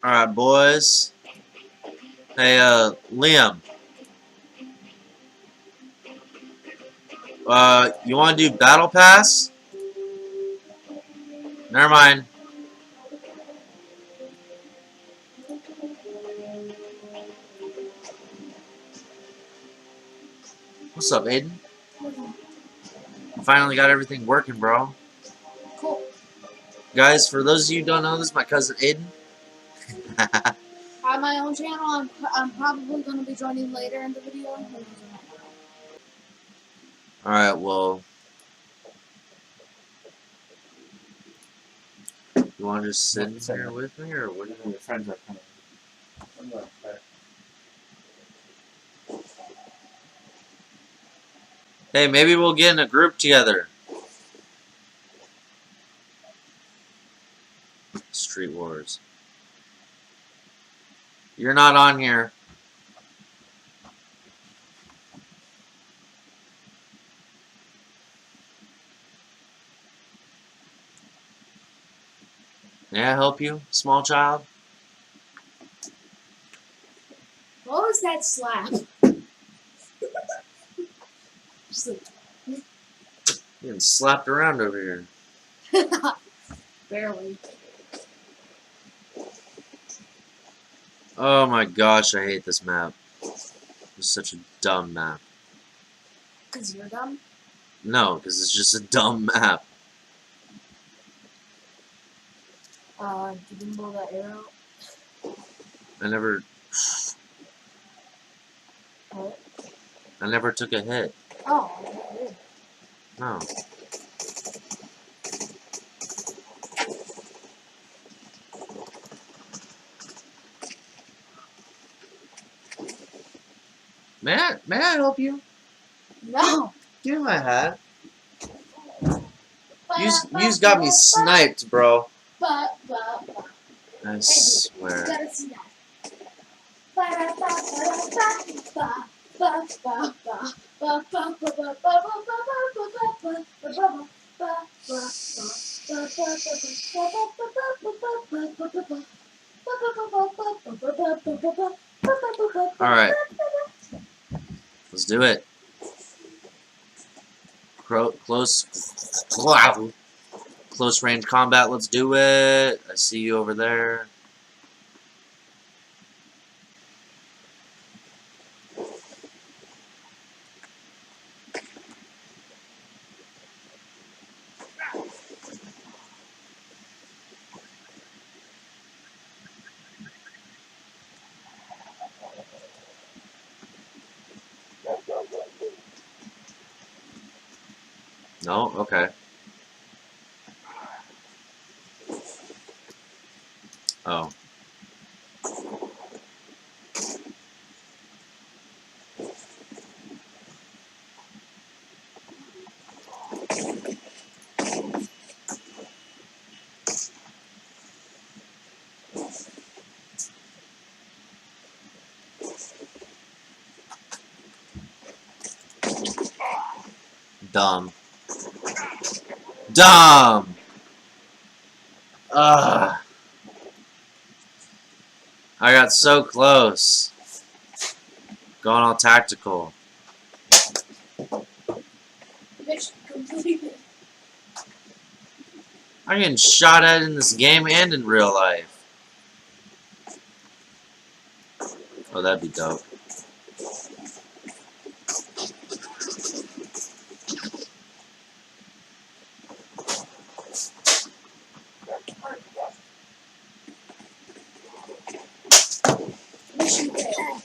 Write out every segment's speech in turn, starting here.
Alright, boys. Hey, Liam. You want to do Battle Pass? Never mind. What's up, Aiden? Finally got everything working, bro. Cool. Guys, for those of you who don't know, this is my cousin Aiden. On my own channel, I'm probably going to be joining later in the video. Alright, well. You want to just sit here with me, or what do you Your friends are coming. Hey, maybe we'll get in a group together. Street Wars. You're not on here. May I help you, small child? What was that slap? Getting slapped around over here. Barely. Oh my gosh, I hate this map. It's such a dumb map. Because you're dumb? No, because it's just a dumb map. Did you blow that arrow? I never What? took a hit. Oh, I did. No. May I help you? No. Give me my hat. You's got me sniped, bro. I swear. You gotta see that. Alright. Let's do it. Close range combat, let's do it. I see you over there. No? Okay. Oh. Dumb. Dumb! Ugh. I got so close. Going all tactical. Mission completed. I'm getting shot at in this game and in real life. Oh, that'd be dope. Mission failed.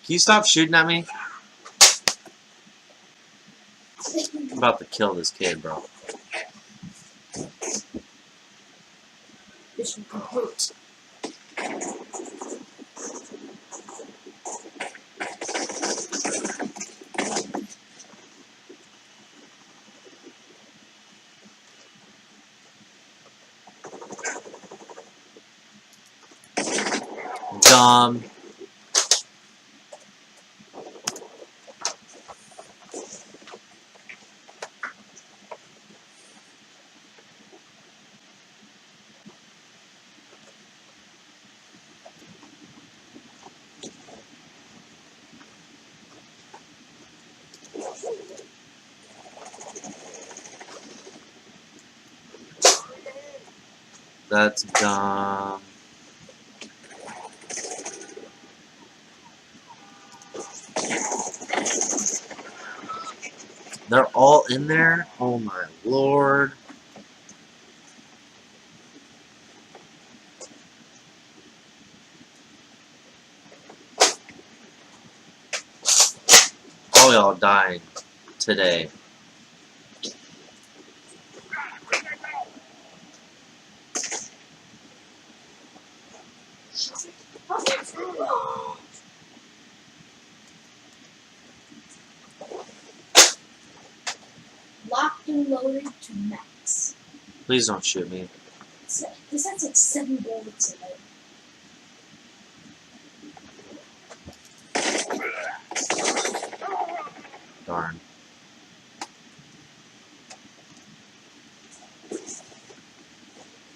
Can you stop shooting at me? I'm about to kill this kid, bro. Mission complete. Dumb. That's dumb. They're all in there? Oh my lord. All y'all dying today. Locked and loaded to max. Please don't shoot me. This has like 7 bullets in it. Darn.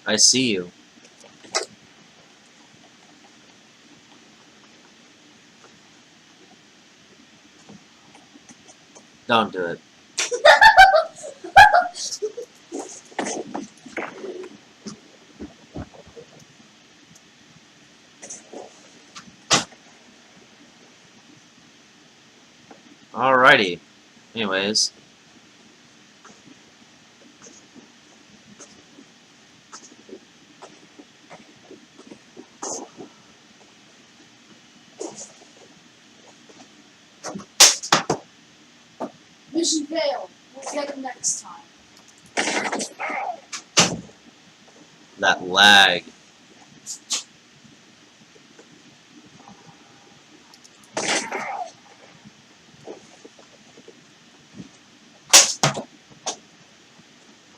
I see you. Don't do it. Alrighty. Anyways. Mission failed. We'll get it next time. That lag.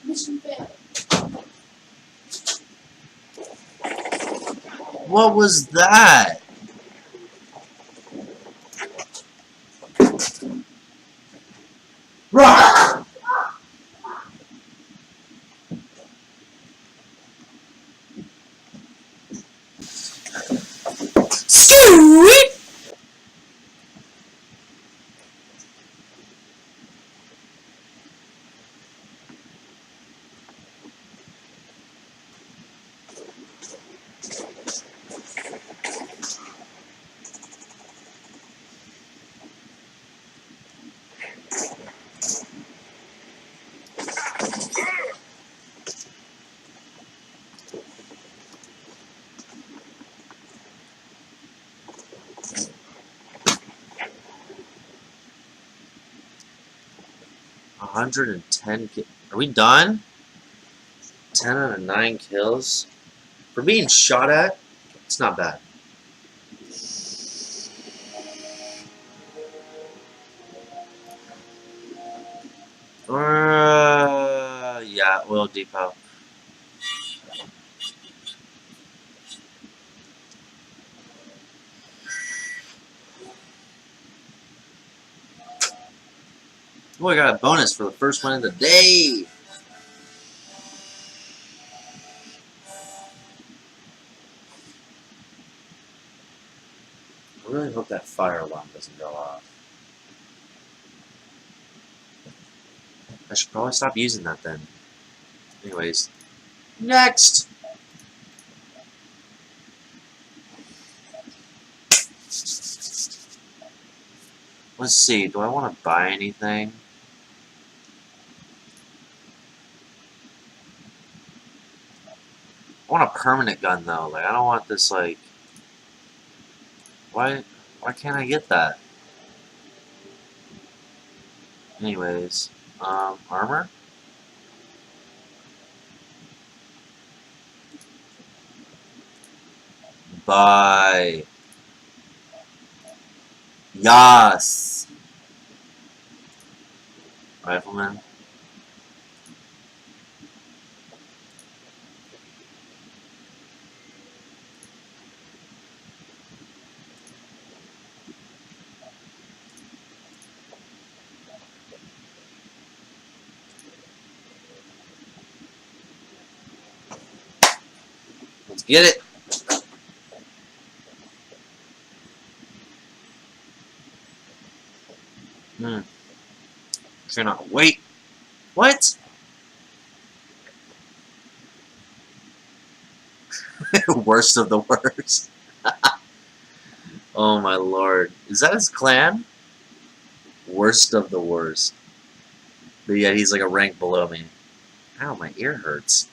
Mission failed. What was that? Skeet! $110. Are we done? 10 out of 9 kills. For being shot at, it's not bad. Yeah, oil depot. Oh, I got a bonus for the first one of the day. I really hope that fire alarm doesn't go off. I should probably stop using that then. Anyways, next! Let's see, do I want to buy anything? I want a permanent gun though, like I don't want this like... Why can't I get that? Anyways, armor? Buy. Yas. Rifleman. Let's get it. Cannot wait. What? Worst of the worst. Oh my lord. Is that his clan? Worst of the worst. But yeah, he's like a rank below me. Ow, my ear hurts.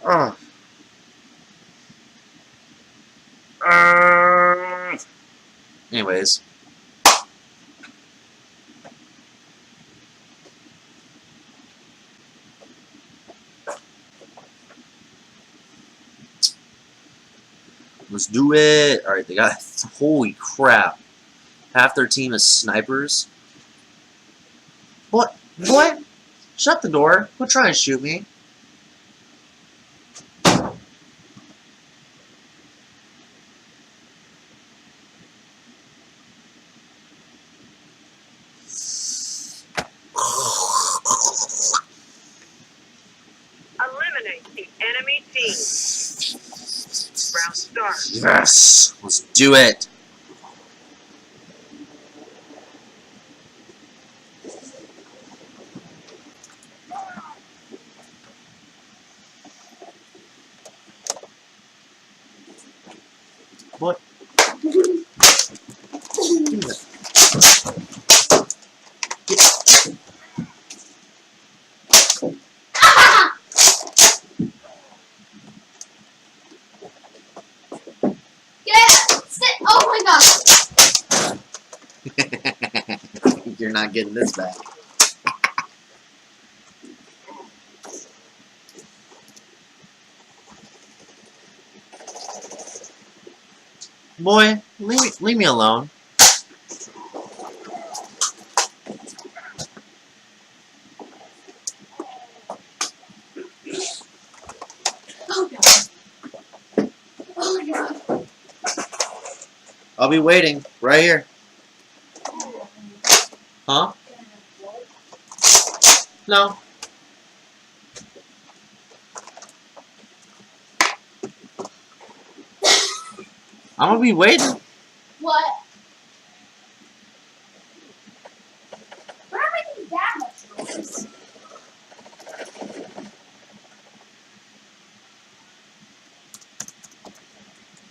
Oh. Anyways. Let's do it. Alright, they got... Holy crap. Half their team is snipers. What? What? Shut the door. Quit trying to shoot me. Eliminate the enemy team. Round start. Yes! Let's do it. What? Give me that. Yeah! Sit! Oh my god! You're not getting this back. Boy, leave me alone. Oh god. Oh my god. I'll be waiting right here. Huh? No. I'm gonna be waiting. What? Why am I making that much noise?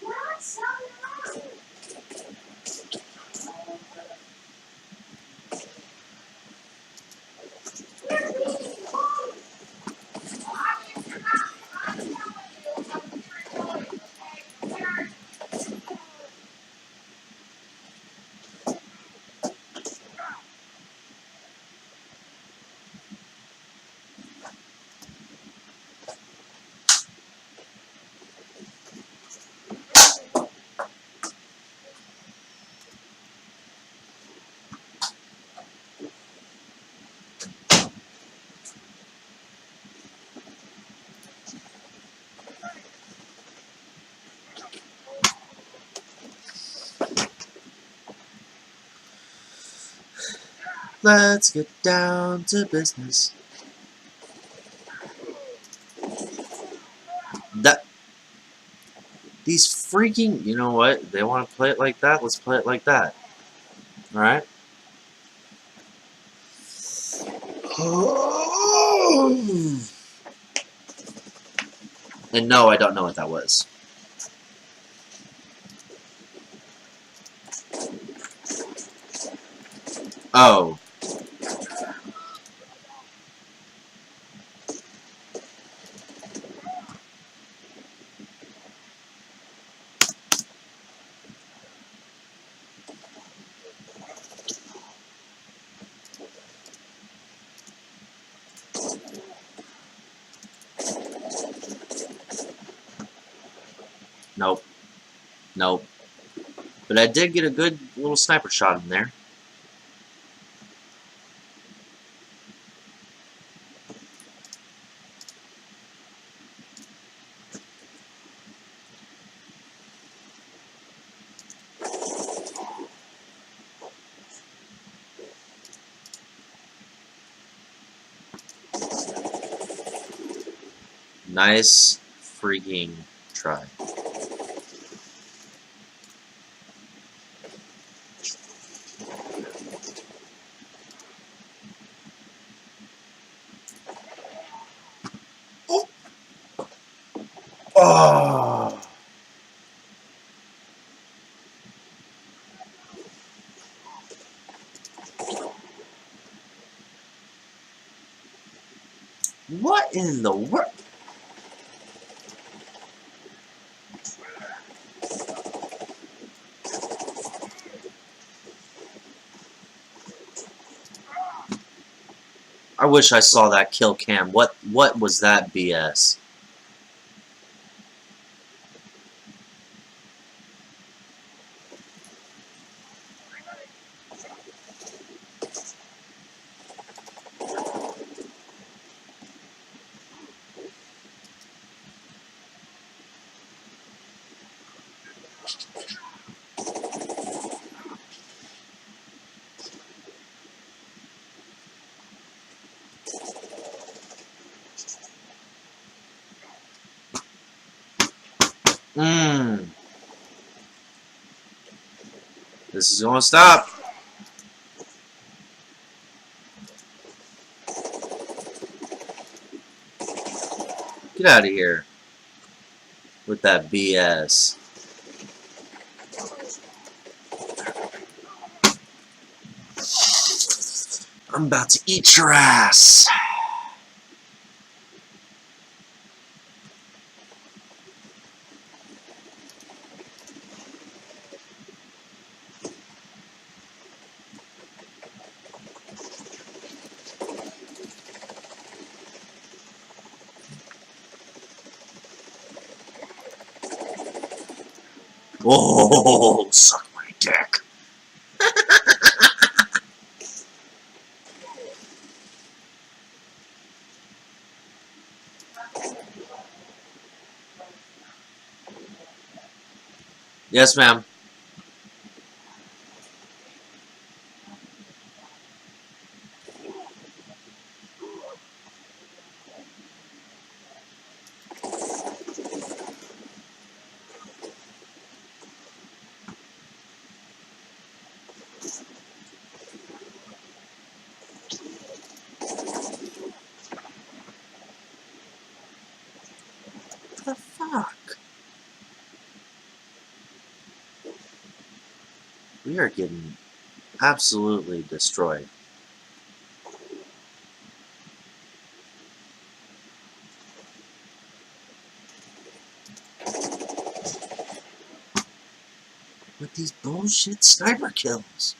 What? Stop it. Let's get down to business. These freaking... You know what? They want to play it like that? Let's play it like that. Alright? And no, I don't know what that was. Oh. Nope. Nope. But I did get a good little sniper shot in there. Nice freaking try. Oh. What in the world? I wish I saw that kill cam. What was that BS? Mmm. This is gonna stop. Get out of here with that BS. I'm about to eat your ass. Oh, suck my dick. Yes, ma'am. What the fuck? We are getting absolutely destroyed. With these bullshit sniper kills.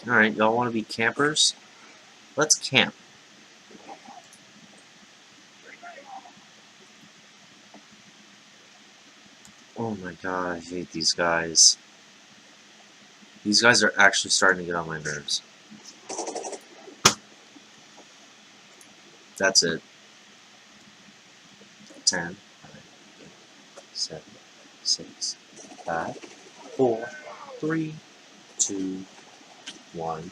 Alright, y'all want to be campers? Let's camp. Oh my god, I hate these guys. These guys are actually starting to get on my nerves. That's it. 10, 9, 8, 7, 6, 5, 4, 3, 2, 1.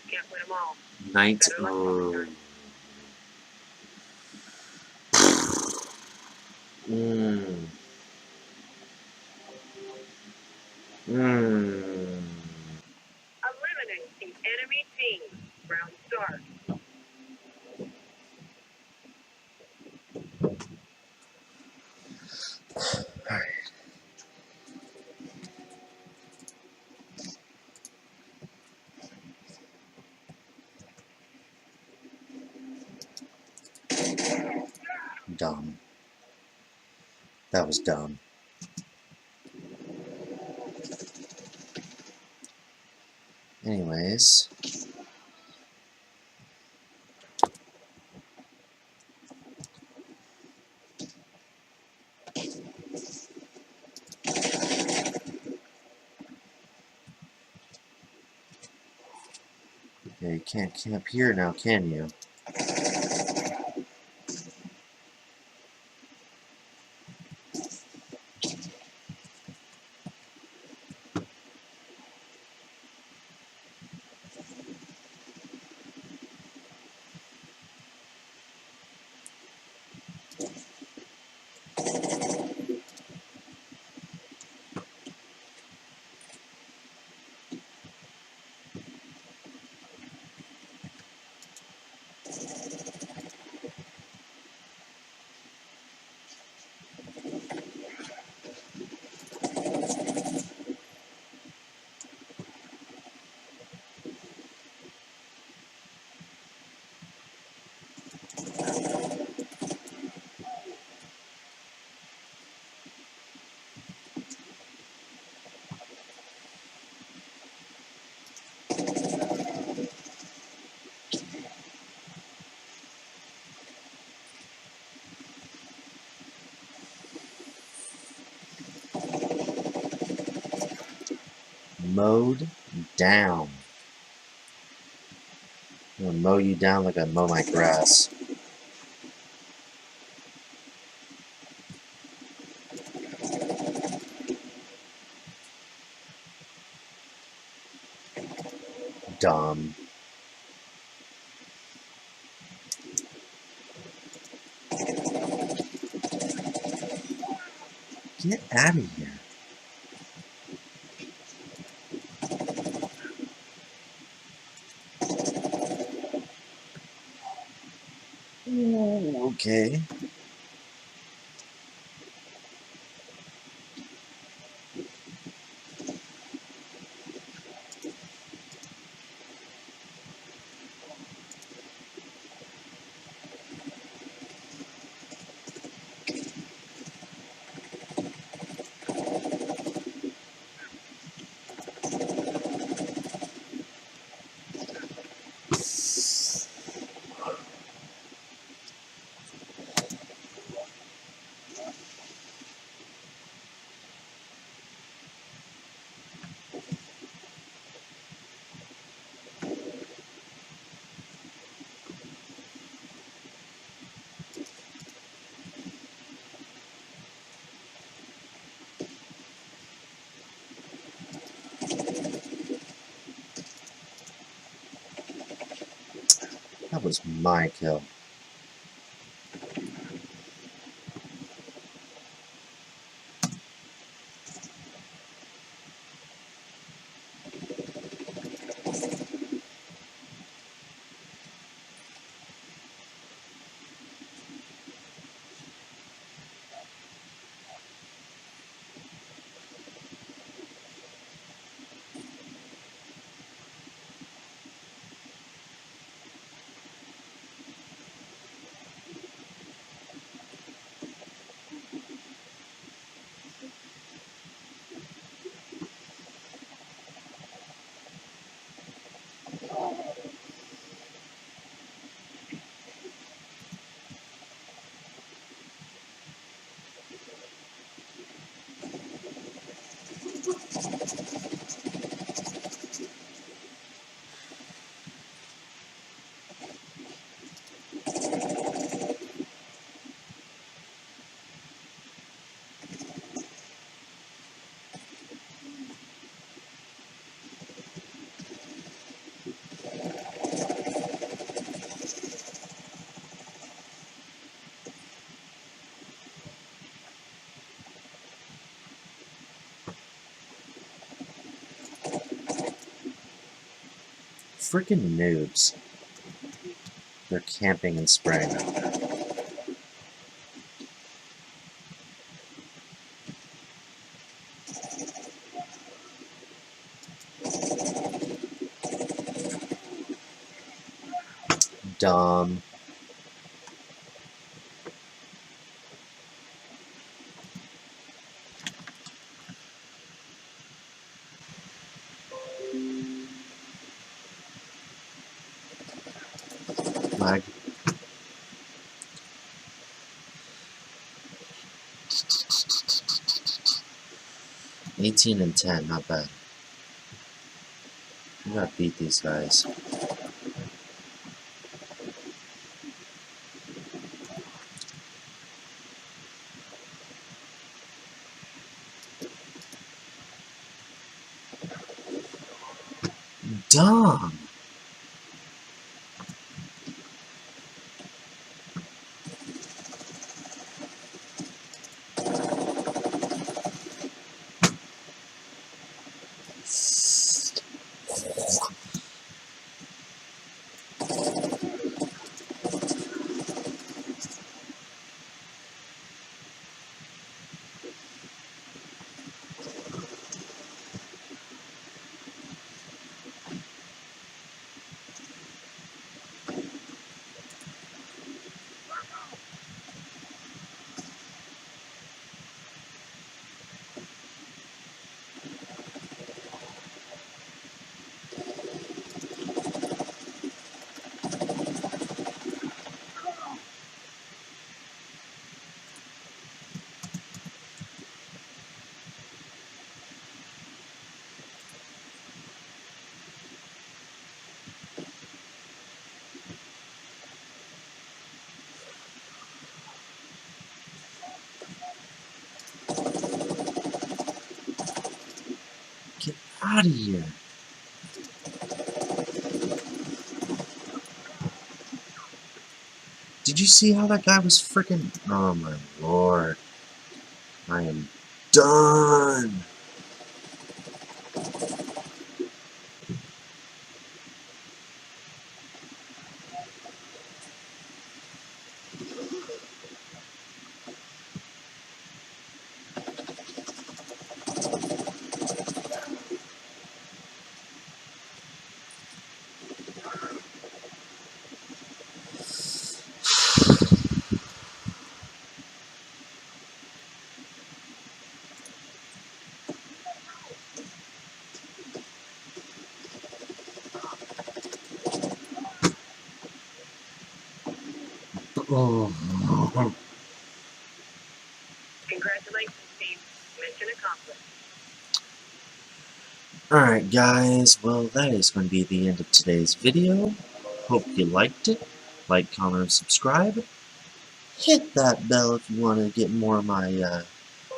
Can't win them all. Night. Better luck Mmm. Mmm. Eliminate the enemy team. Round start. Dumb. That was dumb. Anyways. Yeah, you can't camp here now, can you? Mowed down. I'm gonna mow you down like I mow my grass. Dumb. Get out of here. Ooh, okay. That was my kill. Freaking noobs. They're camping and spraying. Dumb. flag. (18-10), not bad. We gotta beat these guys. Dumb. Get out of here. Did you see how that guy was freaking... Oh my lord. I am done. Oh. Congratulations, team. Mission accomplished. Alright guys, well that is going to be the end of today's video. Hope you liked it. Like, comment, and subscribe. Hit that bell if you want to get more of my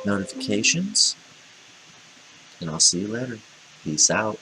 notifications. And I'll see you later. Peace out.